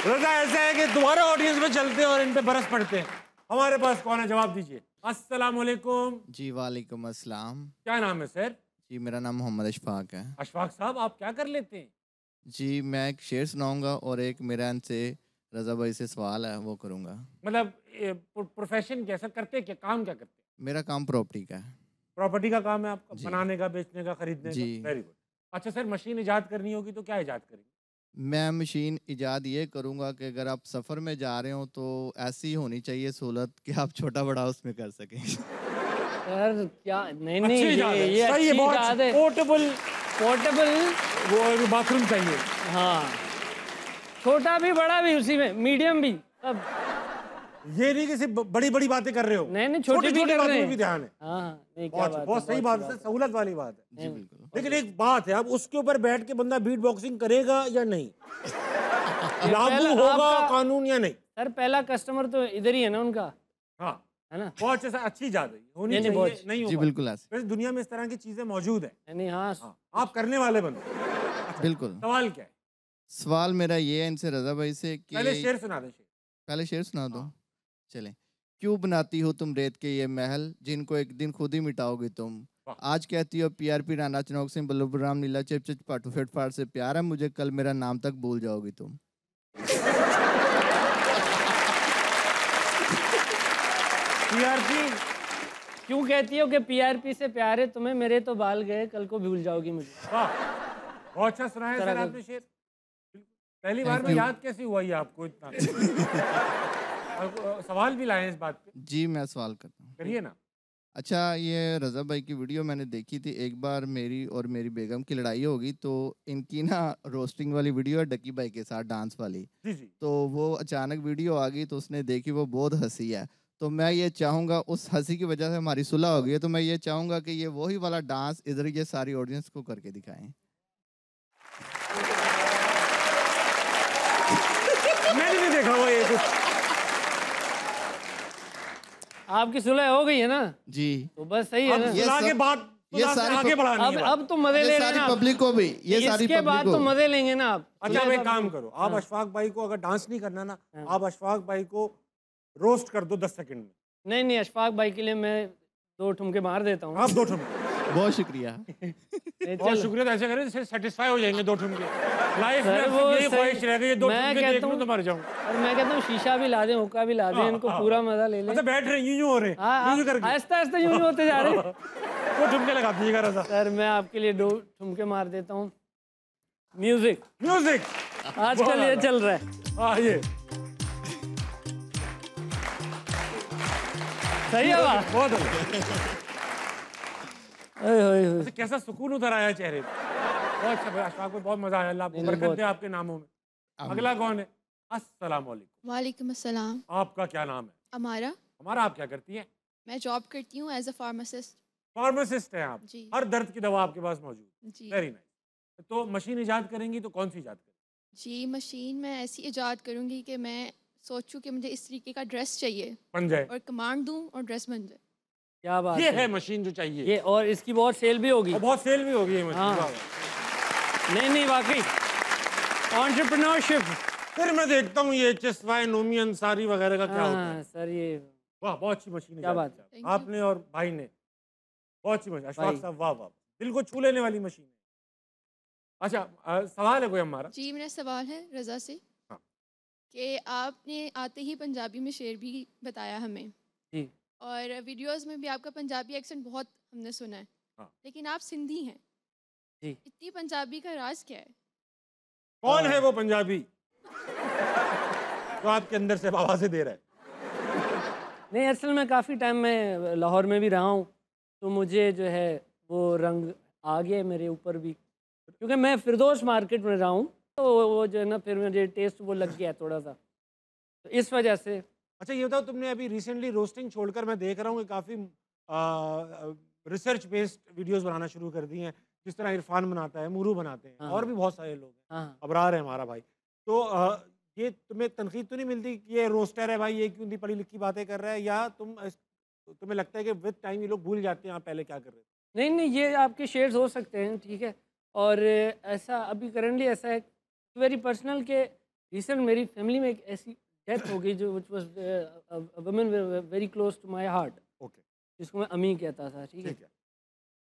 रजा ऐसा है कि दोबारा ऑडियंस में चलते हैं और इन पे बरस पड़ते हैं। हमारे पास कौन है, जवाब दीजिए। अस्सलाम वालेकुम। जी वालेकुम अस्सलाम। क्या नाम है सर? जी मेरा नाम मोहम्मद अशफाक है। अशफाक साहब, आप क्या कर लेते हैं? जी मैं एक शेर सुनाऊंगा और एक मेरा इनसे रज़ा भाई से सवाल है वो करूंगा। मतलब प्रोफेशन कैसा करते, क्या काम क्या करते हैं? मेरा काम प्रॉपर्टी का है। प्रॉपर्टी का काम है आपका, जी। बनाने का, बेचने का, खरीदने जी। का। Very good. अच्छा सर, मशीन इजाद करनी होगी तो क्या इजाद करेंगे? मैं मशीन इजाद ये करूंगा कि अगर आप सफ़र में जा रहे हो तो ऐसी होनी चाहिए सहूलत कि आप छोटा बड़ा उसमें कर सकें। सर क्या, नहीं अच्छी नहीं इजाद है, ये सही है, अच्छी बहुत इजाद है। पोर्टेबल पोर्टेबल, वो बाथरूम चाहिए। हाँ, छोटा भी बड़ा भी, उसी में मीडियम भी सब। ये नहीं कि सिर्फ बड़ी बड़ी बातें कर रहे हो, नहीं नहीं, छोटी भी कर बातों रहे में हैं। भी ध्यान है। हाँ हाँ, नहीं क्या बहुत बात है, बहुत सही बात है, अच्छी सहूलत वाली बात है। जी बिल्कुल। लेकिन एक बात है, अब उसके ऊपर बैठ के बंदा बीट बॉक्सिंग करेगा या नहीं, लागू पहला होगा आपका- कानून या नहीं? सर पहला कस्टमर तो इधर ही है ना उनका, हाँ, है ना? बहुत अच्छा, अच्छी इजाद है, होनी नहीं, नहीं, चाहिए, बहुत- नहीं जी होगा। बिल्कुल ऐसे वैसे दुनिया में इस तरह की चीजें मौजूद है। नहीं हाँ, हाँ, आप करने वाले बंदे। बिल्कुल। सवाल क्या है? सवाल मेरा ये है इनसे रज़ा भाई से कि पहले शेर सुना दे। शेर। पहले शेर सुना दो। हाँ। चलें। क्यों बनाती हो तुम रेत के ये महल जिनको एक दिन खुद ही मिटाओगी तुम। वाह। आज कहती हो पीआरपी राणा चनौक सिंह बल्लभराम नीला चिप चिप पाटू फेट फाड़ से प्यार है मुझे, कल मेरा नाम तक भूल जाओगी तुम। पीआरपी क्यों कहती हो कि पीआरपी से प्यार है तुम्हें, मेरे तो बाल गए कल को भूल जाओगी मुझे। वाह, बहुत अच्छा सुनाया सर तरह आपने शेर। पहली बार Thank में you. याद कैसी हुआ ये आपको इतना? और सवाल भी लाए हैं इस बात पे, जी मैं सवाल करता हूँ। करिए ना। अच्छा ये रज़ा भाई की वीडियो मैंने देखी थी, एक बार मेरी और मेरी बेगम की लड़ाई होगी तो इनकी ना रोस्टिंग वाली वीडियो है डकी भाई के साथ डांस वाली, जी जी। तो वो अचानक वीडियो आ गई तो उसने देखी, वो बहुत हंसी है। तो मैं ये चाहूँगा, उस हंसी की वजह से हमारी सुलह हो गई है, तो मैं ये चाहूँगा कि ये वही वाला डांस इधर ये सारी ऑडियंस को करके दिखाएं। मैंने नहीं देखा वो ये कुछ। आपकी सुलह हो गई है ना, जी तो बस सही है अब ना। ये सुना के सब- बाद ये सुना से सारी आगे पब- बढ़ानी अब है बात। अब तो मजे ले ये रहे हैं सारी आप। पब्लिक को भी, ये सारी इसके बाद पब्लिक तो को मजे लेंगे ना आप। अच्छा आप सुलह एक सब- काम करो, आप हाँ। अशफाक भाई को अगर डांस नहीं करना ना, हाँ। आप अशफाक भाई को रोस्ट कर दो 10 सेकंड में। नहीं नहीं, अशफाक भाई के लिए मैं 2 ठुमके मार देता हूँ। आप 2 ठुमके। बहुत शुक्रिया। नहीं, बहुत चलो। शुक्रिया, तो ऐसे करें जैसे सेटिस्फाई हो जाएंगे 2 ठुमके। लाइफ में सर, अब वो यही सही- ख्वाहिश रह गई है, 2 मैं ठुमके कहता देख लूं हूँ- तो मर जाऊं। और मैं कहता हूँ शीशा भी ला दें, हुक्का भी ला दें, इनको हाँ, पूरा हाँ। मजा ले लें। अच्छा बैठ रहे हैं, यूं हो रहे हैं, हाँ, यूं करके आहिस्ता आहिस्ता यूं यूं होते जा रहे हैं। 2 ठुमके लगा दीजिएगा रजा। सर मैं आपके लिए 2 ठुमके मार देता हूँ। म्यूजिक म्यूजिक आजकल ये चल रहा है। हाँ ये सही है बात। बहुत अच्छा। ओए होए होए। कैसा सुकून उतर आया चेहरे पे। बहुत अच्छा भाई, अशफाक भाई, बहुत मजा आया। अल्लाह आपको नहीं, नहीं, बरकत बहुत। दे आपके नामों में। अगला कौन है? अस्सलाम वालेकुम। वालेकुम अस्सलाम। आपका क्या नाम है? हमारा हमारा, आप क्या करती हैं? मैं जॉब करती हूँ एज अ फार्मासिस्ट। फार्मासिस्ट हैं आप। जी। हर दर्द की दवा आपके पास मौजूद। जी। Very nice. तो मशीन इजाद करेंगी तो कौन सी इजाद करेंगी? जी, मशीन मैं ऐसी इजाद करूँगी कि मैं सोचूं कि मुझे इस तरीके का ड्रेस चाहिए बन जाए। और कमांड दूं और ड्रेस बन जाए। क्या बात ये है। है मशीन जो चाहिए। ये और इसकी बहुत सेल भी होगी। और बहुत सेल भी होगी ये मशीन। हाँ। वाह, वाह। नहीं नहीं, वाकई एंटरप्रेन्योरशिप। फिर मैं देखता हूँ ये HSY, नोमी अंसारी वगैरह का क्या होता है। हाँ सर, ये वाह, बहुत अच्छी मशीन है। क्या बात है। Thank you. आपने और भाई ने बहुत अच्छी मशीन। अशफाक भाई। साहब, वाह वाह, दिल को छू लेने वाली मशीन है। अच्छा, सवाल है कोई हमारा? जी, मेरा सवाल है रज़ा से हाँ। कि आपने आते ही पंजाबी में शेर भी बताया हमें जी। और वीडियोस में भी आपका पंजाबी एक्सेंट बहुत हमने सुना है। हाँ। लेकिन आप सिंधी हैं। जी। इतनी पंजाबी का राज क्या है? कौन है वो पंजाबी जो आपके अंदर से आवाजें दे रहा है? नहीं, असल में काफ़ी टाइम में लाहौर में भी रहा हूँ, तो मुझे जो है वो रंग आ गया मेरे ऊपर भी, क्योंकि मैं फिरदौस मार्केट में रहा हूँ, तो वो जो है ना, फिर मुझे टेस्ट वो लग गया थोड़ा सा, तो इस वजह से। अच्छा ये बताओ, तुमने अभी रिसेंटली रोस्टिंग छोड़कर मैं देख रहा हूँ कि काफ़ी रिसर्च बेस्ड वीडियोस बनाना शुरू कर दी हैं, जिस तरह इरफान बनाता है, मूरू बनाते हैं, हाँ। और भी बहुत सारे लोग हैं। हाँ। अबरार है हमारा भाई। तो ये तुम्हें तनकीद तो नहीं मिलती कि ये रोस्टर है भाई, ये क्यों नहीं पढ़ी लिखी बातें कर रहा है, या तुम्हें लगता है कि विद टाइम ये लोग भूल जाते हैं आप पहले क्या कर रहे थे? नहीं नहीं, ये आपके शेयर्स हो सकते हैं, ठीक है। और ऐसा अभी करंटली ऐसा है, वेरी पर्सनल, के रिसेंट मेरी फैमिली में एक ऐसी डेथ हो गई जो which was women very close to my heart, okay, जिसको मैं अमी कहता था, ठीक है। ठीक है।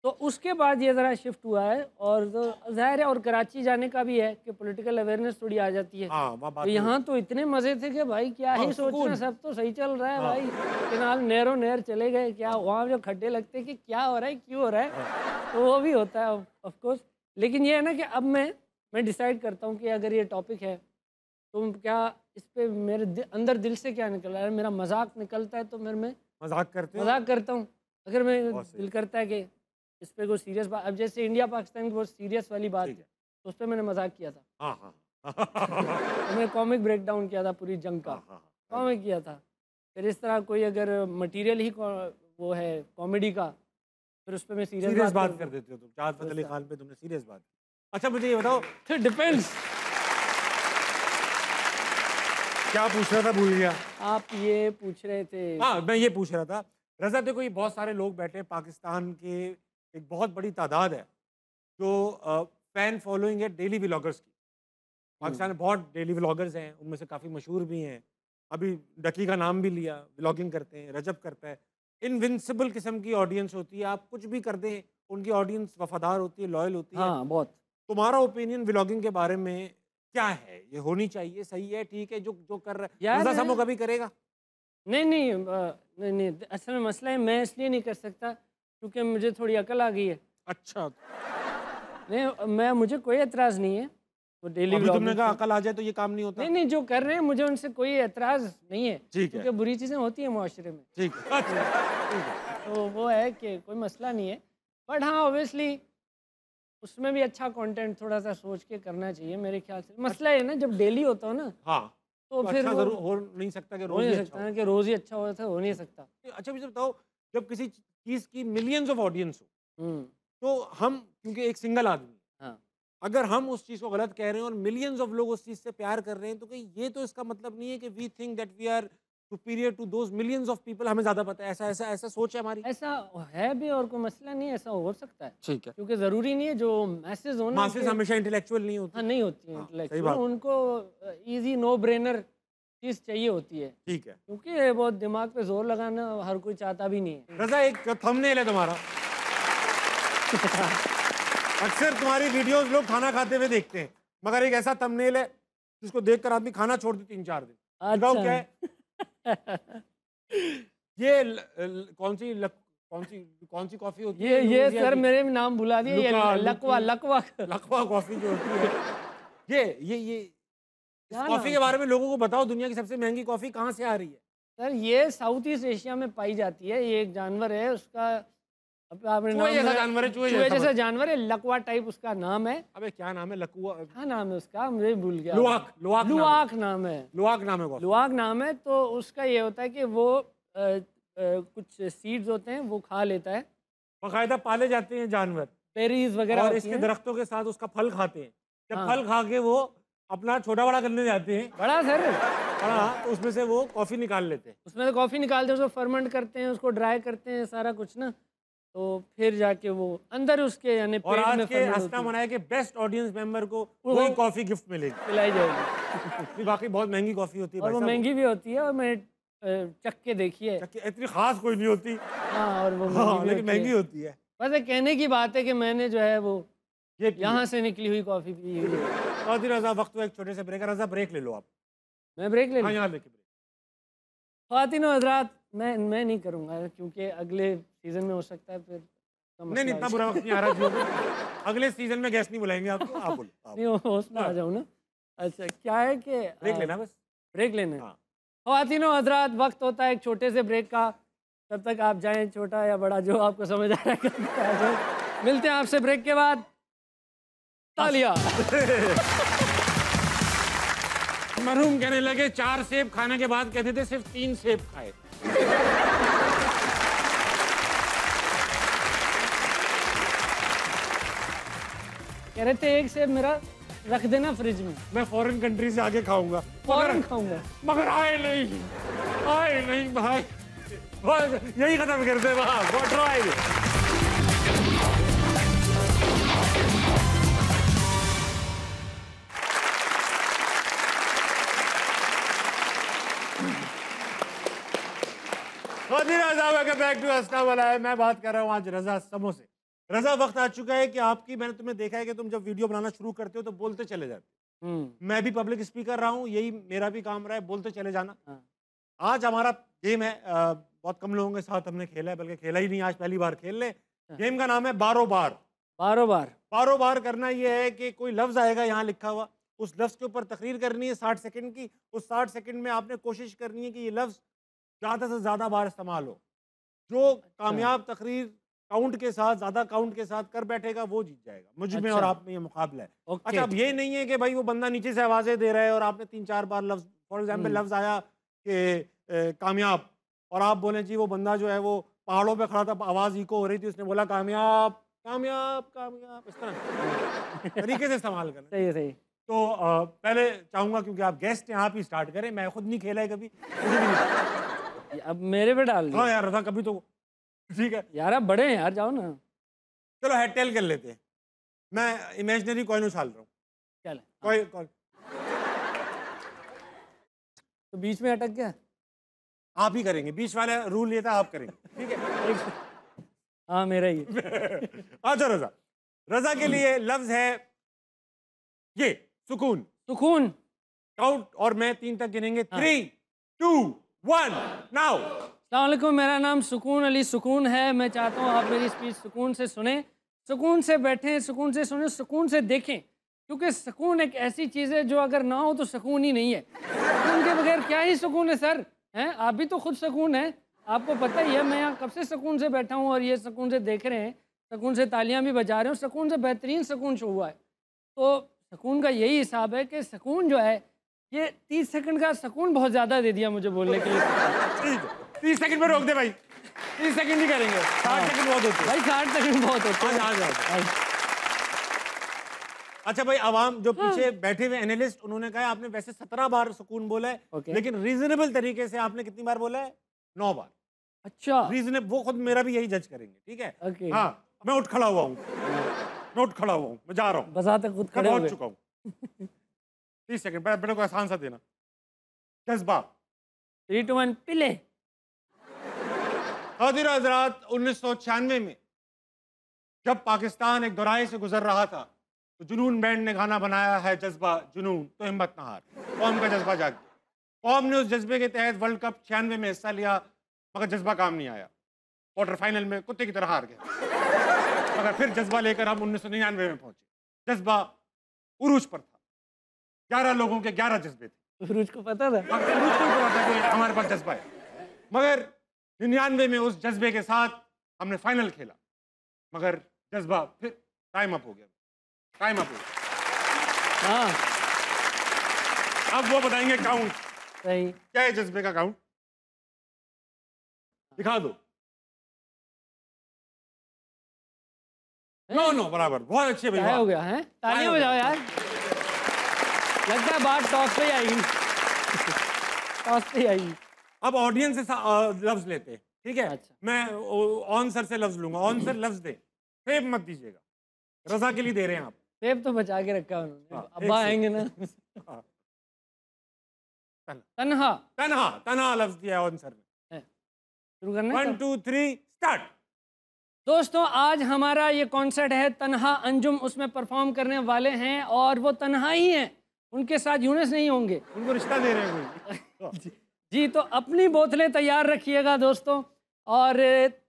तो उसके बाद ये ज़रा शिफ्ट हुआ है, और तो ज़ाहिर है, और कराची जाने का भी है कि पॉलिटिकल अवेयरनेस थोड़ी आ जाती है। हाँ, वहाँ बात तो यहाँ तो इतने मज़े थे कि भाई क्या हाँ, ही सोच रहे सुकून। हैं, सब तो सही चल रहा है हाँ। भाई, फिलहाल नहरों नहर चले गए, क्या वहाँ जो खड्डे लगते हैं कि क्या हो रहा है, क्यों हो रहा है, तो वो भी होता है ऑफ कोर्स। लेकिन ये है ना कि अब मैं डिसाइड करता हूँ कि अगर ये टॉपिक है तो क्या इस पे मेरे अंदर दिल से क्या निकल रहा है, मेरा मजाक निकलता है तो फिर मैं मजाक करते हो? मजाक करता हूँ। अगर मैं बहुत सही। दिल करता है कि इस पे कोई सीरियस बात, अब जैसे इंडिया पाकिस्तान की बहुत सीरियस वाली बात ठीक है, है। तो उस पर मैंने मजाक किया था, हाँ हाँ तो मैं कॉमिक ब्रेक डाउन किया था पूरी जंग का, हाँ, हाँ, कॉमिक किया था। फिर इस तरह कोई अगर मटेरियल ही वो है कॉमेडी का, फिर उस पर मैं सीरियस बात करूँ। कर देते हो तुम। चाहत फतेह अली ऐसा। खान पे तुमने सीरियस बात की। अच्छा मुझे ये बताओ, फिर डिपेंड्स। क्या पूछ रहा था, भूल गया। आप ये पूछ रहे थे। हाँ, मैं ये पूछ रहा था, रज़ा देखो ये बहुत सारे लोग बैठे हैं, पाकिस्तान के एक बहुत बड़ी तादाद है जो फैन फॉलोइंग है डेली व्लॉगर्स की। पाकिस्तान में बहुत डेली व्लॉगर्स हैं, उनमें से काफ़ी मशहूर भी हैं। अभी डकी का नाम भी लिया, व्लॉगिंग करते हैं, रजब करता है। इनविंसिबल किस्म की ऑडियंस होती है, आप कुछ भी कर दें उनकी ऑडियंस वफादार होती है, लॉयल होती है। हाँ, बहुत। तुम्हारा ओपिनियन व्लॉगिंग के बारे में क्या है? ये होनी चाहिए, सही है, ठीक है, जो जो कर रहा है? यार, रज़ा सामो कभी करेगा? नहीं नहीं, नहीं नहीं, असल में मसला है, मैं इसलिए नहीं कर सकता क्योंकि मुझे थोड़ी अकल आ गई है। अच्छा, नहीं, मुझे कोई एतराज़ नहीं है वो डेली अभी तुमने व्लॉगिंग कहा से। अकल आ जाए तो ये काम नहीं होता। नहीं नहीं, जो कर रहे हैं मुझे उनसे कोई एतराज़ नहीं है, ठीक है, क्योंकि बुरी चीज़ें होती हैं मुआशरे में, ठीक है, अच्छा, ठीक है। तो वो है कि कोई मसला नहीं है। बट हाँ, ऑब्वियसली उसमें भी अच्छा कंटेंट थोड़ा सा सोच के करना चाहिए मेरे ख्याल से। मसला है ना, जब डेली होता हो ना, हाँ, तो तो फिर अच्छा वो जरूर हो नहीं सकता कि हो रोज ही नहीं अच्छा सकता ना कि रोज़ ही अच्छा हो, हो नहीं सकता। हो। अच्छा मुझे बताओ, जब किसी चीज की मिलियंस ऑफ ऑडियंस हो, हम्म। तो हम क्योंकि एक सिंगल आदमी हैं, हाँ। अगर हम उस चीज को गलत कह रहे हैं और मिलियंस ऑफ लोग उस चीज से प्यार कर रहे हैं, तो कहीं ये तो इसका मतलब नहीं है कि we think that we are superior to those millions of people, हमें ज्यादा पता है, ऐसा ऐसा ऐसा सोच है हमारी? ऐसा है भी, और कोई मसला नहीं है, ऐसा हो सकता है, ठीक है। क्योंकि ज़रूरी नहीं है जो मैसेज हो ना मासेस कि- हमेशा इंटेलेक्चुअल नहीं होती। हाँ, नहीं होती है हाँ, सही इंटेलेक्चुअल, बात। उनको इजी नो ब्रेनर चीज़ चाहिए होती है, ठीक है। क्योंकि बहुत दिमाग पे जोर लगाना हर कोई चाहता भी नहीं है। रज़ा एक थंबनेल है तुम्हारा, अक्सर तुम्हारी वीडियोस लोग खाना खाते हुए देखते हैं, मगर एक ऐसा थंबनेल है जिसको देखकर आदमी खाना छोड़ दे 3-4 दिन। बताओ क्या है? ये कौन सी कॉफी होती है? ये लुइसियाना सर की? मेरे भी नाम भुला दिए, ये लुका, लकवा लकवा कॉफी जो होती है, ये इस क्या कॉफी नाम? के बारे में लोगों को बताओ, दुनिया की सबसे महंगी कॉफी कहाँ से आ रही है? सर ये साउथ ईस्ट एशिया में पाई जाती है, ये एक जानवर है, उसका अब आपने चूहे नाम जैसा मेरा- जानवर है, चूहे चूहे जैसा जैसा जानवर है, लकवा टाइप उसका नाम है। अबे क्या नाम है? लकुआ, क्या नाम है उसका, मुझे भूल गया। लुआक, लुआक नाम है। लुआक नाम है। लुआक नाम है कॉफी। लुआक नाम है। तो उसका ये होता है कि वो कुछ सीड्स होते हैं वो खा लेता है, बाकायदा पाले जाते हैं जानवर बेरीज वगैरह और होती इसके हैं। दरख्तों के साथ उसका फल खाते हैं। जब हाँ। फल खा के वो अपना छोटा बड़ा करने जाते हैं, बड़ा सर, हाँ, तो उसमें से वो कॉफी निकाल लेते हैं। उसमें से कॉफ़ी निकालते हैं, उसको फर्मेंट करते हैं, उसको ड्राई करते हैं, सारा कुछ ना, तो फिर जाके वो अंदर उसके यानी और पेट में आज के ferment हंसना होती है, मनाए के बेस्ट ऑडियंस मेंबर को वो- वही कॉफी गिफ्ट मिलेगी। पिलाई जाएगी। ये बाकी बहुत महंगी कॉफी होती है और भाई वो साहब। महंगी भी होती है, और मैं चख के देखी है। कि इतनी खास कोई नहीं होती, हाँ, और वो हाँ, महंगी भी लेकिन होती महंगी है। होती है। बस एक कहने की बात है कि मैंने जो है वो ये यहाँ से निकली हुई कॉफ़ी पी हुई है। चौधरी रजा, वक्त हुआ एक छोटे से ब्रेक है। रजा ब्रेक ले लो आप। मैं ब्रेक ले हाँ, लूँ? यहाँ लेके ब्रेक। ख्वातीन और हज़रात, मैं नहीं करूँगा क्योंकि अगले सीज़न में हो सकता है फिर का नहीं नहीं, मसला इतना बुरा वक्त नहीं आ रहा जी। अगले सीजन में गेस्ट नहीं बुलाएंगे आपको, आप बोलो आप। नहीं हो उसमें आ जाऊँ ना। अच्छा, क्या है कि ब्रेक लेना बस। ब्रेक लेना है। हाँ। ख्वातीन और हज़रात, वक्त होता है एक छोटे से ब्रेक का। तब तक आप जाएं, छोटा या बड़ा जो आपको समझ आ रहा है आ जाएं। मिलते हैं आपसे ब्रेक के बाद। तालियां। मरहूम कहने लगे 4 सेब खाने के बाद कहते थे सिर्फ 3 सेब खाए। कह रहे थे एक सेब मेरा रख देना फ्रिज में, मैं फॉरेन कंट्री से आगे खाऊंगा, फौरन खाऊंगा। मगर आए नहीं भाई, बस यही खत्म कर दे वहाँ, what right? बैक टू हंसना वाला है। मैं बात कर रहा हूँ आज रजा समो से। रजा, वक्त आ चुका है कि आपकी, मैंने तुम्हें देखा है कि तुम जब वीडियो बनाना शुरू करते हो तो बोलते चले जाते हो। मैं भी पब्लिक स्पीकर रहा हूँ, यही मेरा भी काम रहा है, बोलते चले जाना। हाँ। आज हमारा गेम है, बहुत कम लोगों के साथ हमने खेला है, बल्कि खेला ही नहीं, आज पहली बार खेल ले। गेम का नाम है बारो बार। बारो बार। बारो बार करना यह है कि कोई लफ्ज आएगा यहाँ लिखा हुआ, उस लफ्ज के ऊपर तकरीर करनी है 60 सेकंड की। उस 60 सेकंड में आपने कोशिश करनी है कि ये लफ्ज ज़्यादा से ज़्यादा बार इस्तेमाल हो। जो कामयाब तकरीर काउंट के साथ, ज़्यादा काउंट के साथ कर बैठेगा वो जीत जाएगा। मुझ में और आप में ये मुकाबला है। ओके। अच्छा, अब ये नहीं है कि भाई वो बंदा नीचे से आवाज़ें दे रहा है और आपने 3-4 बार लफ्ज, फॉर एग्जाम्पल लफ्ज आया कि कामयाब, और आप बोले जी वो बंदा जो है वो पहाड़ों पे खड़ा था, आवाज़ इको हो रही थी, उसने बोला कामयाब कामयाब कामयाब, इस तरह तरीके से इस्तेमाल करना। सही है, सही। तो पहले चाहूँगा, क्योंकि आप गेस्ट हैं, आप ही स्टार्ट करें। मैं खुद नहीं खेला है कभी, मुझे भी नहीं पता। अब मेरे पे डाल हाँ दिया यार, रजा कभी तो ठीक है। यार, आप बड़े हैं यार, जाओ ना। चलो हेड टेल कर लेते हैं। मैं इमेजिनरी कॉइन उछाल रहा हूँ। चल, कॉइन तो बीच में अटक गया। आप ही करेंगे, बीच वाला रूल ये था, आप करेंगे, ठीक है। हाँ, मेरा ही है। अच्छा रजा, रजा के लिए लफ्ज है ये सुकून। सुकून। काउंट, और मैं 3 तक गिनेंगे। 3, 2, 1 नाउ। अस्सलाम वालेकुम, मेरा नाम सुकून अली सुकून है। मैं चाहता हूँ आप मेरी स्पीच सुकून से सुने, सुकून से बैठें, सुकून से सुने, सुकून से देखें, क्योंकि सुकून एक ऐसी चीज़ है जो अगर ना हो तो सुकून ही नहीं है। सुकून के बगैर क्या ही सुकून है सर, हैं? आप भी तो खुद सुकून है, आपको पता ही है। मैं यहाँ कब से सुकून से बैठा हूँ और ये सुकून से देख रहे हैं, सुकून से तालियां भी बजा रहे हो, सुकून से बेहतरीन सुकून शो हुआ है। तो सुकून का यही हिसाब है कि सुकून जो है, ये 30 सेकंड का सुकून बहुत ज़्यादा दे दिया मुझे बोलने के लिए। ठीक है, 30 सेकंड में रोक दे भाई, 30 सेकंड ही करेंगे, 60 सेकंड बहुत होते हैं। भाई 60 सेकंड बहुत होते हैं। आ जाओ। अच्छा भाई, आवाम जो पीछे बैठे हुए एनालिस्ट, उन्होंने कहा आपने वैसे 17 बार सुकून बोला है, ओके। लेकिन रीजनेबल तरीके से आपने कितनी बार बोला है? 9 बार। अच्छा, रीजनेबल, वो खुद मेरा भी यही जज करेंगे, ठीक है। ओके। हाँ, मैं उठ खड़ा हुआ हूँ, मैं उठ खड़ा हुआ हूँ, मैं जा रहा हूँ, बजाते खुद मैं खड़े हो पहुंच गए। चुका हूँ। 30 सेकंड, मेरे को आसान सा देना। जज्बा। 3, 2, 1 पिले। खातिर हजरात, 1996 में जब पाकिस्तान एक दोराहे से गुजर रहा था, तो जुनून बैंड ने गाना बनाया है जज्बा जुनून तो हिम्मत ना हार। कौम का जज्बा जाग गया। कौम ने उस जज्बे के तहत वर्ल्ड कप 96 में हिस्सा लिया, मगर जज्बा काम नहीं आया। क्वार्टर फाइनल में कुत्ते की तरह हार गए। मगर फिर जज्बा लेकर हम 1999 में पहुंचे। जज्बा उरूज पर था, 11 लोगों के 11 जज्बे थे। फिरोज को पता था। मगर उरूज को ही पता था कि हमारे पास जज्बा है। मगर 99 में उस जज्बे के साथ हमने फाइनल खेला, मगर जज्बा फिर टाइम अप हो गया, टाइम अप हो गया। हाँ अब वो बताएंगे काउंट सही। क्या है, जज्बे का काउंट दिखा दो। नो नो बराबर, बहुत अच्छे क्या भैया। हो गया है? तालियां बजाओ यार। लगता है बात टॉस पे ही आएगी। टॉस पे ही आएगी। अब ऑडियंस से लफ्ज लेते हैं, ठीक है? अच्छा। मैं ऑन सर से लफ्ज लूंगा, ऑन सर लफ्ज दे, फेब मत दीजिएगा, रजा के लिए दे रहे हैं आप। सेब तो बचा के रखा उन्होंने। हाँ, अब्बा एक आएंगे ना। हाँ। तन्हा तन्हा, तन्हा लफ्ज दिया है ऑन सर ने। शुरू करना है 1 2 3 स्टार्ट। दोस्तों, आज हमारा ये कॉन्सर्ट है तन्हा अंजुम, उसमें परफॉर्म करने वाले हैं और वो तन्हा ही हैं, उनके साथ यूनिस नहीं होंगे। उनको रिश्ता दे रहे हैं कोई। जी, तो अपनी बोतलें तैयार रखिएगा दोस्तों। और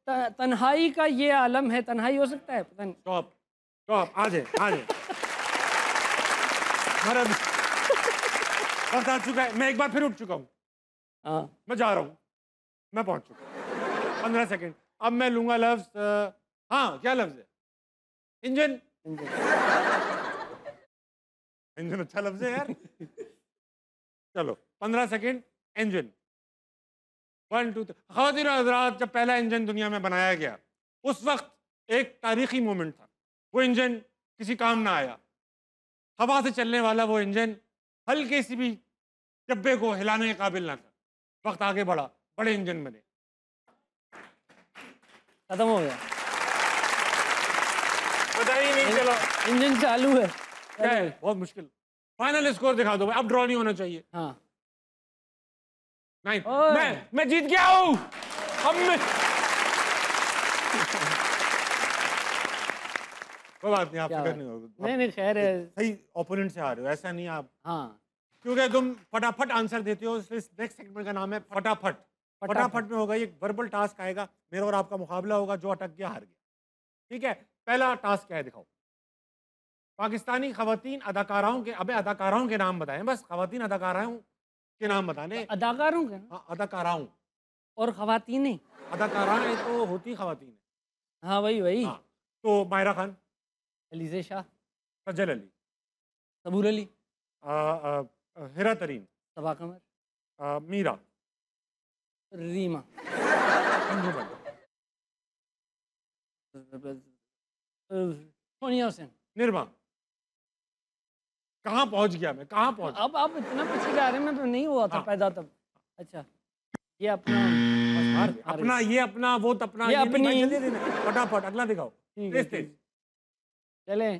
तन्हाई का ये आलम है, तन्हाई हो सकता है पता नहीं। स्टॉप स्टॉप, आ जाए आ जाए। हमारा वक्त आ चुका है, मैं एक बार फिर उठ चुका हूँ, हाँ मैं जा रहा हूँ, मैं पहुँच चुका हूँ। 15 सेकंड। अब मैं लूंगा लफ्ज, हाँ क्या लफ्ज है? इंजन। इंजन अच्छा लफ्ज है यार। चलो 15 सेकंड। इंजन 1 2 3। ख़वातीन और हज़रात, जब पहला इंजन दुनिया में बनाया गया उस वक्त एक तारीखी मोमेंट था। वो इंजन किसी काम ना आया, हवा से चलने वाला वो इंजन हल्के सी भी डब्बे को हिलाने के काबिल ना था। वक्त आगे बढ़ा, बड़े इंजन बने। खत्म हो गया। पता ही नहीं चला इंजन चालू है। क्या है, बहुत मुश्किल। फाइनल स्कोर दिखा दो भाई, अब ड्रॉ नहीं होना चाहिए। हाँ नहीं, ओए। मैं जीत गया हूँ। अब मैं कोई बात नहीं, आप क्या फिक्र बात? नहीं होगा। नहीं नहीं खैर है। सही ओपोनेंट से आ रहे हो, ऐसा नहीं आप, हाँ क्योंकि तुम फटाफट आंसर देते हो। नेक्स्ट सेगमेंट का नाम है फटाफट। फटाफट में होगा, ये वर्बल टास्क आएगा, मेरा और आपका मुकाबला होगा, जो अटक गया हार गया। ठीक है, पहला टास्क क्या है दिखाओ। पाकिस्तानी खवातीन अदाकाराओं के, अबे अदाकाराओं के नाम बताएं, बस खवातीन अदाकाराओं के नाम बताने। अदाकारों के हाँ, अदाकाराओं और खवातीनें। अदाकाराएं तो होती खवातीन है। हाँ वही वही। हाँ, तो मायरा खान, अलीज़े शाह, सज्जल अली, सबूर अली, हिरा तरीन, सबा कमर, मीरा, रीमा, अंजुमन, सोनिया हुसैन। निर्मा। कहाँ पहुंच गया मैं, कहाँ पहुंच? अब आप इतना पीछे जा रहे हैं, मैं तो नहीं हुआ था हाँ। पैदा तब। अच्छा, ये अपना हार गए। अपना ये अपना वो अपना ये नहीं भाई, अपनी। जल्दी जल्दी, फटाफट अगला दिखाओ। ठीक है, तेज तेज। चले।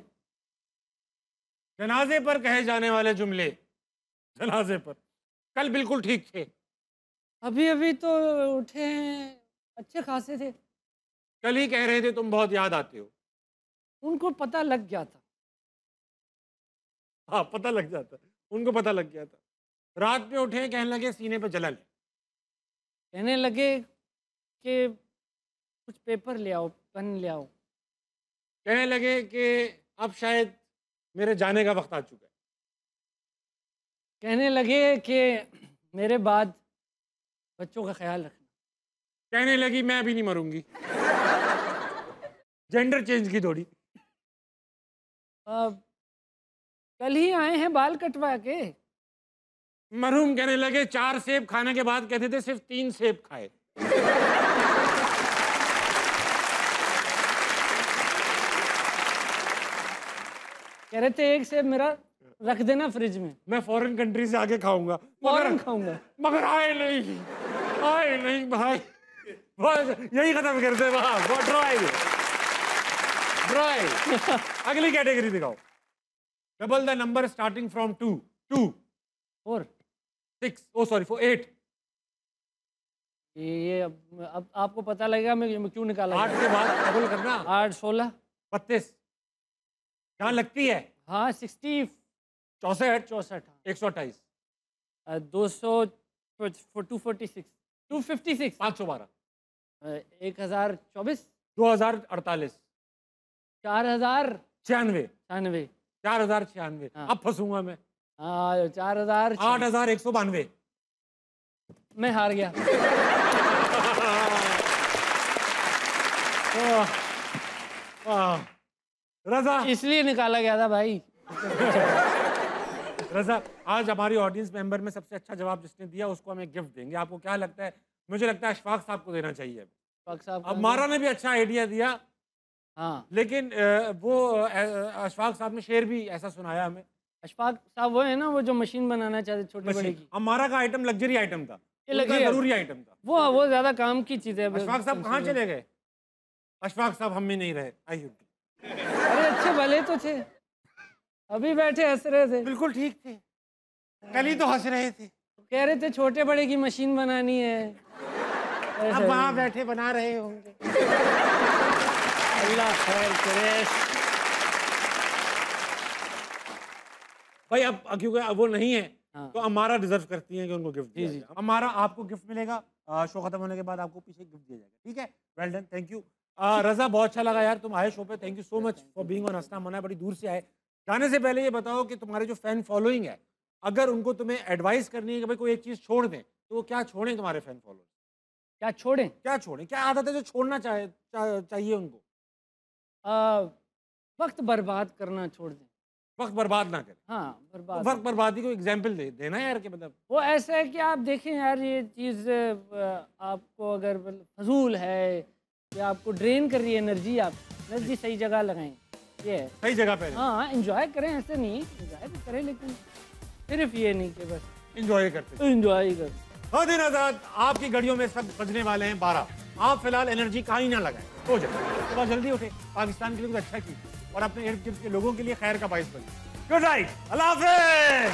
जनाजे पर कहे जाने वाले जुमले, जनाजे पर कल बिल्कुल ठीक थे, अभी अभी तो उठे हैं, अच्छे खासे थे। कल ही कह रहे थे तुम बहुत याद आते हो। उनको पता लग गया था। हाँ, पता लग जाता, उनको पता लग गया था। रात में उठे, कहने लगे सीने पे जलन है। कहने लगे कि कुछ पेपर ले आओ, पेन ले आओ। कहने लगे कि अब शायद मेरे जाने का वक्त आ चुका है। कहने लगे कि मेरे बाद बच्चों का ख्याल रखना। कहने लगी मैं अभी नहीं मरूंगी। जेंडर चेंज की थोड़ी। अब कल ही आए हैं बाल कटवा के। मरहूम कहने लगे 4 सेब खाने के बाद कहते थे सिर्फ 3 सेब खाए। कह रहे थे एक सेब मेरा रख देना फ्रिज में, मैं फॉरेन कंट्री से आके खाऊंगा, फौरन खाऊंगा। मगर आए नहीं भाई। बस यही खत्म करते वहां। Dry dry. अगली कैटेगरी दिखाओ। Double the number starting from 2 2 और 6 ओ सॉरी 4 8 ये अब आपको पता लगेगा मैं क्यों निकाला। 8 के बाद डबल करना। 8 16 32 जहाँ लगती है। हाँ 60 64 64 128 200 246 256 512 1024 2048 4096 96 4096 हाँ। अब फंसूंगा मैं। 4000 8192 मैं हार गया। वाह। रजा, इसलिए निकाला गया था भाई। रजा, आज हमारी ऑडियंस मेंबर में सबसे अच्छा जवाब जिसने दिया उसको हम एक गिफ्ट देंगे। आपको क्या लगता है? मुझे लगता है अशफाक साहब को देना चाहिए। अशफाक साहब अब मारा ने भी अच्छा आइडिया दिया, हाँ, लेकिन वो अशफाक साहब ने शेर भी ऐसा सुनाया हमें। अशफाक साहब वो है ना, वो जो मशीन बनाना चाहते छोटे बड़े की। हमारा का आइटम लग्जरी आइटम था, ये उनका luxury जरूरी आइटम था। वो ज्यादा काम की चीज है। अशफाक साहब कहाँ चले गए? अशफाक साहब हम में नहीं रहे। आइए। अरे अच्छे भले तो थे, अभी बैठे हंस रहे थे। बिल्कुल ठीक थे, कल ही तो हंस रहे थे। कह रहे थे छोटे बड़े की मशीन बनानी है। अब वहाँ बैठे बना रहे होंगे। अल्लाह खैर करे। भाई अब क्योंकि अब वो नहीं है, हाँ। तो अमारा डिजर्व करती हैं कि उनको गिफ्ट दिया जी। जाए। अमारा, आपको गिफ्ट मिलेगा। शो खत्म होने के बाद आपको पीछे गिफ्ट दिया जाएगा, ठीक है? Well done, thank you. Raza, बहुत अच्छा लगा यार तुम आए शो पे। Thank you so much for being on Hansna Mana, बड़ी दूर से आए। जाने से पहले ये बताओ कि तुम्हारे जो फैन फॉलोइंग है, अगर उनको तुम्हें एडवाइस करनी है कि भाई कोई एक चीज़ छोड़ दें, तो वो क्या छोड़ें तुम्हारे फैन फॉलोअर्स? क्या छोड़ें? क्या छोड़ें? क्या आदत है जो छोड़ना चाहिए उनको? वक्त बर्बाद करना छोड़ दें। वक्त बर्बाद ना करें। हाँ, तो बर्बाद। वक्त बर्बादी को एग्जाम्पल देना यार, कि मतलब वो ऐसा है कि आप देखें यार, ये चीज़ आपको अगर फजूल है या आपको ड्रेन कर रही है एनर्जी, आप एनर्जी सही जगह लगाएं। ये है। सही जगह पे हाँ, एंजॉय करें, ऐसे नहीं, एंजॉय भी करें, लेकिन सिर्फ ये नहीं कि बस इंजॉय करते। एंजॉय कर। हाँ दिन आजाद, आपकी घड़ियों में सब बजने वाले हैं 12। आप फिलहाल एनर्जी कहीं ना लगाएं, हो जाए सुबह जल्दी उठे, पाकिस्तान के लिए कुछ अच्छा कीजिए और अपने इर्द गिर्द के लोगों के लिए खैर का बाइस बनिए। गुड नाइट, अल्लाह हाफिज।